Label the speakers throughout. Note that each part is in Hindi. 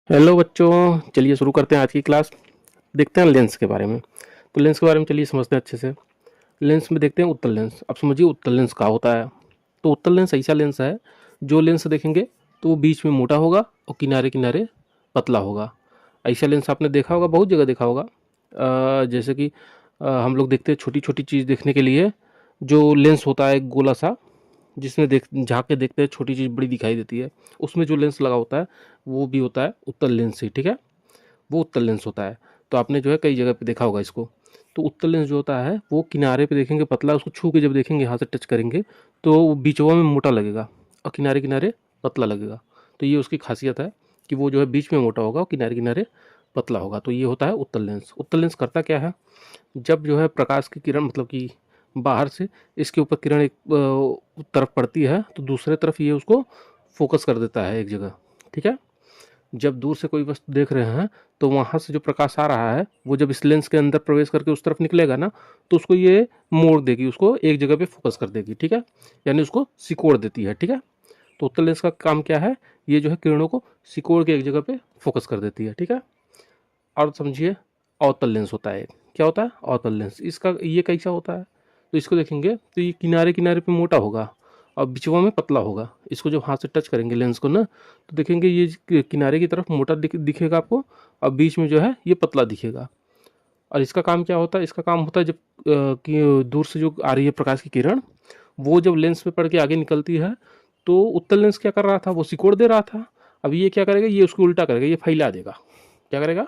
Speaker 1: हेलो बच्चों, चलिए शुरू करते हैं आज की क्लास। देखते हैं लेंस के बारे में। तो लेंस के बारे में चलिए समझते हैं अच्छे से। लेंस में देखते हैं उत्तल लेंस। अब समझिए उत्तल लेंस क्या होता है। तो उत्तल लेंस ऐसा लेंस है जो लेंस देखेंगे तो वो बीच में मोटा होगा और किनारे किनारे पतला होगा। ऐसा लेंस आपने देखा होगा, बहुत जगह देखा होगा। जैसे कि हम लोग देखते हैं छोटी छोटी चीज़ देखने के लिए जो लेंस होता है एक गोला सा, जिसमें देख झाँक के देखते हैं छोटी चीज़ बड़ी दिखाई देती है। उसमें जो लेंस लगा होता है वो भी होता है उत्तल लेंस ही, ठीक है। वो उत्तल लेंस होता है। तो आपने जो है कई जगह पे देखा होगा इसको। तो उत्तल लेंस जो होता है वो किनारे पे देखेंगे पतला, उसको छू के जब देखेंगे हाथ से टच करेंगे तो वो बीचवा में मोटा लगेगा और किनारे किनारे पतला लगेगा। तो ये उसकी खासियत है कि वो जो है बीच में मोटा होगा और किनारे किनारे पतला होगा। तो ये होता है उत्तल लेंस। उत्तल लेंस करता क्या है, जब जो है प्रकाश की किरण मतलब कि बाहर से इसके ऊपर किरण एक तरफ पड़ती है तो दूसरे तरफ ये उसको फोकस कर देता है एक जगह, ठीक है। जब दूर से कोई वस्तु देख रहे हैं तो वहाँ से जो प्रकाश आ रहा है वो जब इस लेंस के अंदर प्रवेश करके उस तरफ निकलेगा ना, तो उसको ये मोड़ देगी, उसको एक जगह पे फोकस कर देगी, ठीक है। यानी उसको सिकोड़ देती है, ठीक है। तो उत्तल लेंस का काम क्या है, ये जो है किरणों को सिकोड़ के एक जगह पे फोकस कर देती है, ठीक है। और समझिए अवतल लेंस होता है। क्या होता है अवतल लेंस, इसका ये कैसा होता है। तो इसको देखेंगे तो ये किनारे किनारे पे मोटा होगा और बिचवा में पतला होगा। इसको जब हाथ से टच करेंगे लेंस को ना, तो देखेंगे ये किनारे की तरफ मोटा दिखेगा आपको और बीच में जो है ये पतला दिखेगा। और इसका काम क्या होता है, इसका काम होता है जब कि दूर से जो आ रही है प्रकाश की किरण, वो जब लेंस में पड़ के आगे निकलती है तो उत्तल लेंस क्या कर रहा था, वो सिकोड़ दे रहा था। अब ये क्या करेगा, ये उसको उल्टा करेगा, ये फैला देगा। क्या करेगा,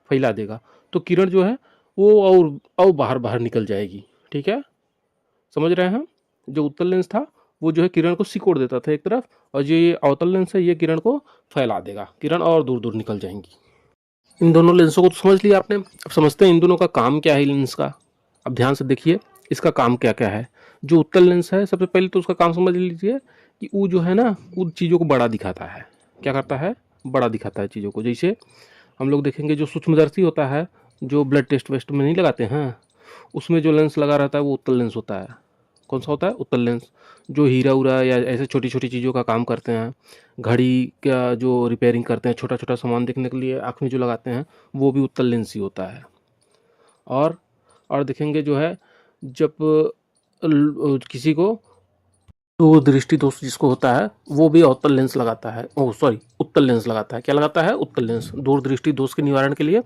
Speaker 1: फैला देगा। तो किरण जो है वो और बाहर बाहर निकल जाएगी, ठीक है। समझ रहे हैं हम। जो उत्तल लेंस था वो जो है किरण को सिकोड़ देता था एक तरफ, और जो ये अवतल लेंस है ये किरण को फैला देगा, किरण और दूर दूर निकल जाएंगी। इन दोनों लेंसों को तो समझ लिया आपने। अब समझते हैं इन दोनों का काम क्या है लेंस का। अब ध्यान से देखिए इसका काम क्या क्या है। जो उत्तल लेंस है सबसे पहले तो उसका काम समझ लीजिए कि वो जो है ना उन चीज़ों को बड़ा दिखाता है। क्या करता है, बड़ा दिखाता है चीज़ों को। जैसे हम लोग देखेंगे जो सूक्ष्मदर्शी होता है, जो ब्लड टेस्ट वेस्ट में नहीं लगाते हैं, उसमें जो लेंस लगा रहता है वो उत्तल लेंस होता है। कौन सा होता है, उत्तल लेंस। जो हीरा उरा या ऐसे छोटी छोटी चीज़ों का काम करते हैं, घड़ी का जो रिपेयरिंग करते हैं, छोटा छोटा सामान देखने के लिए आँख में जो लगाते हैं, वो भी उत्तल लेंस ही होता है। और और देखेंगे जो है जब किसी को तो दृष्टि दोष जिसको होता है वो भी अवतल लेंस लगाता है, ओह सॉरी उत्तल लेंस लगाता है। क्या लगाता है, उत्तल लेंस। दूर दृष्टि दोष के निवारण के लिए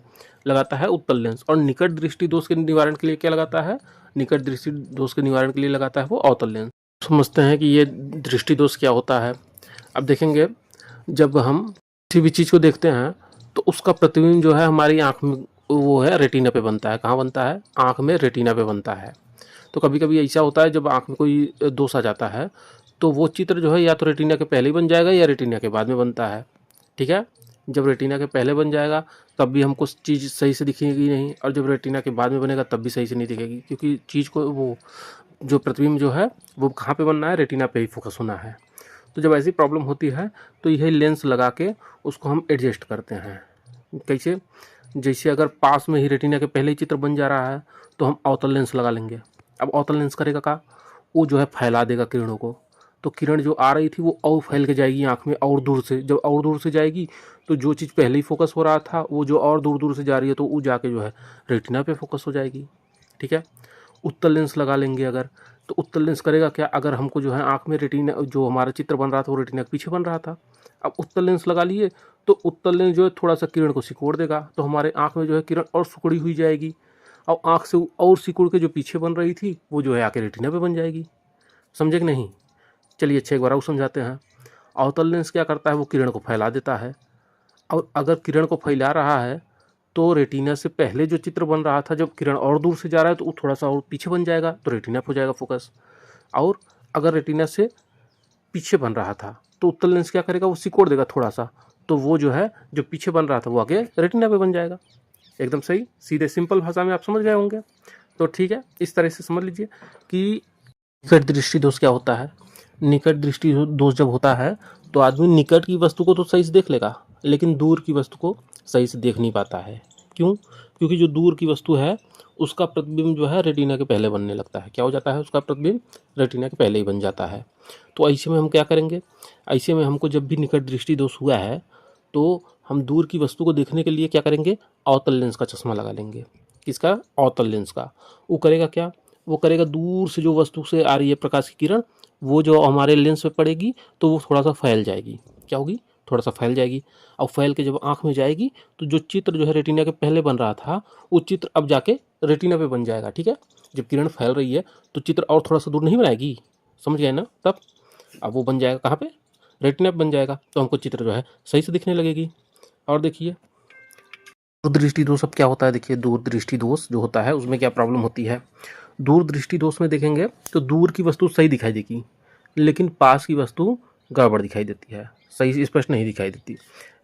Speaker 1: लगाता है उत्तल लेंस। और निकट दृष्टि दोष के निवारण के लिए क्या लगाता है, निकट दृष्टि दोष के निवारण के लिए लगाता है वो अवतल लेंस। समझते हैं कि ये दृष्टि दोष क्या होता है। अब देखेंगे जब हम किसी भी चीज़ को देखते हैं तो उसका प्रतिबिंब जो है हमारी आँख में वो है रेटिना पे बनता है। कहाँ बनता है, आँख में रेटिना पे बनता है। तो कभी कभी ऐसा होता है जब आँख में कोई दोष आ जाता है तो वो चित्र जो है या तो रेटिना के पहले ही बन जाएगा या रेटिना के बाद में बनता है, ठीक है। जब रेटिना के पहले बन जाएगा तब भी हमको चीज़ सही से दिखेगी नहीं, और जब रेटिना के बाद में बनेगा तब भी सही से नहीं दिखेगी, क्योंकि चीज़ को वो जो प्रतिबिंब जो है वो कहाँ पे बनना है, रेटिना पे ही फोकस होना है। तो जब ऐसी प्रॉब्लम होती है तो यही लेंस लगा के उसको हम एडजस्ट करते हैं। कैसे, जैसे अगर पास में ही रेटिना के पहले ही चित्र बन जा रहा है तो हम अवतल लेंस लगा लेंगे। अब अवतल लेंस करेगा क्या, वो जो है फैला देगा किरणों को। तो किरण जो आ रही थी वो और फैल के जाएगी आँख में और दूर से। जब और दूर से जाएगी तो जो चीज़ पहले ही फोकस हो रहा था वो जो और दूर दूर से जा रही है तो वो जाके जो है रेटिना पे फोकस हो जाएगी, ठीक है। उत्तल लेंस लगा लेंगे अगर, तो उत्तल लेंस करेगा क्या, अगर हमको जो है आँख में रेटिना जो हमारा चित्र बन रहा था वो रेटिना के पीछे बन रहा था, अब उत्तल लेंस लगा लिए तो उत्तल लेंस जो है थोड़ा सा किरण को सिकोड़ देगा, तो हमारे आँख में जो है किरण और सिकुड़ी हुई जाएगी, और आँख से और सिकुड़ के जो पीछे बन रही थी वो जो है आके रेटिना पे बन जाएगी। समझे कि नहीं। चलिए अच्छा एक बार और समझाते हैं। अवतल लेंस क्या करता है, वो किरण को फैला देता है, और अगर किरण को फैला रहा है तो रेटिना से पहले जो चित्र बन रहा था जब किरण और दूर से जा रहा है तो वो थोड़ा सा और पीछे बन जाएगा तो रेटिना पे हो जाएगा फोकस। और अगर रेटिना से पीछे बन रहा था तो उत्तल लेंस क्या करेगा, वो सिकोड़ देगा थोड़ा सा, तो वो जो है जो पीछे बन रहा था वो आगे रेटिना पे बन जाएगा। एकदम सही, सीधे सिंपल भाषा में आप समझ गए होंगे। तो ठीक है, इस तरह से समझ लीजिए कि निकट दृष्टि दोष क्या होता है। निकट दृष्टि दोष जब होता है तो आदमी निकट की वस्तु को तो सही से देख लेगा लेकिन दूर की वस्तु को सही से देख नहीं पाता है। क्यों, क्योंकि जो दूर की वस्तु है उसका प्रतिबिंब जो है रेटिना के पहले बनने लगता है। क्या हो जाता है, उसका प्रतिबिंब रेटिना के पहले ही बन जाता है। तो ऐसे में हम क्या करेंगे, ऐसे में हमको जब भी निकट दृष्टि दोष हुआ है तो हम दूर की वस्तु को देखने के लिए क्या करेंगे, अवतल लेंस का चश्मा लगा लेंगे। किसका, अवतल लेंस का। वो करेगा क्या, वो करेगा दूर से जो वस्तु से आ रही है प्रकाश की किरण, वो जो हमारे लेंस पे पड़ेगी तो वो थोड़ा सा फैल जाएगी। क्या होगी, थोड़ा सा फैल जाएगी। और फैल के जब आँख में जाएगी तो जो चित्र जो है रेटिना के पहले बन रहा था वो चित्र अब जाके रेटिना पे बन जाएगा। ठीक है, जब किरण फैल रही है तो चित्र और थोड़ा सा दूर नहीं बनाएगी, समझ गए ना। तब अब वो बन जाएगा कहाँ पे, रेटिना पे बन जाएगा, तो हमको चित्र जो है सही से दिखने लगेगी। और देखिए दूरदृष्टि दोष अब क्या होता है, देखिए दूरदृष्टि दोष जो होता है उसमें क्या प्रॉब्लम होती है। दूरदृष्टि दोष में देखेंगे तो दूर की वस्तु सही दिखाई देगी लेकिन पास की वस्तु गड़बड़ दिखाई देती है, सही स्पष्ट नहीं दिखाई देती।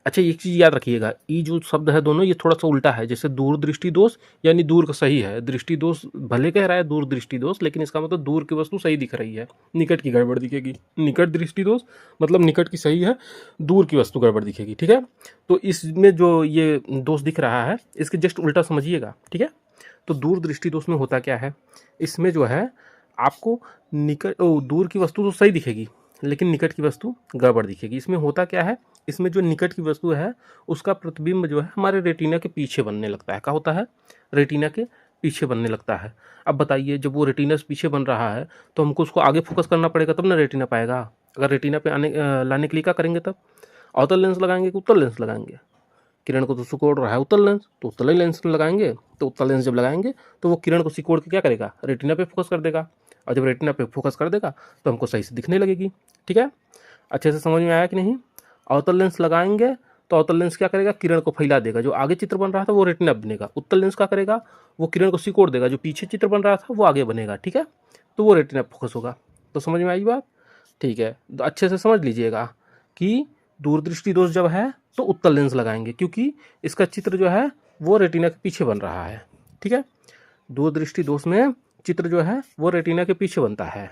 Speaker 1: अच्छा एक चीज़ याद रखिएगा, ये जो शब्द है दोनों ये थोड़ा सा उल्टा है। जैसे दूरदृष्टि दोष यानी दूर का सही है, दृष्टि दोष भले कह रहा है दूरदृष्टि दोष, लेकिन इसका मतलब दूर की वस्तु सही दिख रही है, निकट की गड़बड़ दिखेगी। निकट दृष्टि दोष मतलब निकट की सही है, दूर की वस्तु गड़बड़ दिखेगी। ठीक है, तो इसमें जो ये दोष दिख रहा है इसके जस्ट उल्टा समझिएगा। ठीक है, तो दूरदृष्टि दोष में होता क्या है, इसमें जो है आपको दूर की वस्तु तो सही दिखेगी लेकिन निकट की वस्तु गड़बड़ दिखेगी। इसमें होता क्या है, इसमें जो निकट की वस्तु है उसका प्रतिबिंब जो है हमारे रेटिना के पीछे बनने लगता है। क्या होता है, रेटिना के पीछे बनने लगता है। अब बताइए जब वो रेटिना से पीछे बन रहा है तो हमको उसको आगे फोकस करना पड़ेगा तब ना रेटिना पाएगा। अगर रेटिना पे लाने के लिए क्या करेंगे, तब अवतल लेंस लगाएंगे कि उत्तल लेंस लगाएंगे। किरण को तो सिकोड़ रहा है उत्तल लेंस, तो उत्तल लेंस लगाएंगे। तो उत्तल लेंस जब लगाएंगे तो वो किरण को सिकोड़ के क्या करेगा, रेटिना पे फोकस कर देगा। और जब रेटिना पे फोकस कर देगा तो हमको सही से दिखने लगेगी। ठीक है, अच्छे से समझ में आया कि नहीं। अवतल लेंस लगाएंगे तो अवतल लेंस क्या करेगा, किरण को फैला देगा, जो आगे चित्र बन रहा था वो रेटिना बनेगा। उत्तल लेंस क्या करेगा, वो किरण को सिकोड़ देगा, जो पीछे चित्र बन रहा था वो आगे बनेगा। ठीक है, तो वो रेटिना फोकस होगा। तो समझ में आई बात। ठीक है, तो अच्छे से समझ लीजिएगा कि दूरदृष्टि दोष जब है तो उत्तल लेंस लगाएंगे क्योंकि इसका चित्र जो है वो रेटिना के पीछे बन रहा है। ठीक है, दूरदृष्टि दोष में चित्र जो है वो रेटिना के पीछे बनता है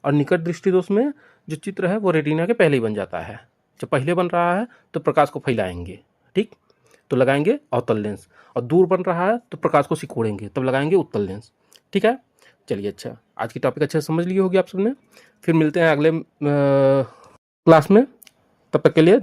Speaker 1: और निकट दृष्टि दोष में जो चित्र है वो रेटिना के पहले ही बन जाता है। जब पहले बन रहा है तो प्रकाश को फैलाएंगे, ठीक, तो लगाएंगे अवतल लेंस, और दूर बन रहा है तो प्रकाश को सिकोड़ेंगे तब लगाएंगे उत्तल लेंस। ठीक है, चलिए अच्छा आज की टॉपिक अच्छे से समझ लिए होगी आप सबने। फिर मिलते हैं अगले क्लास में, तब तक के लिए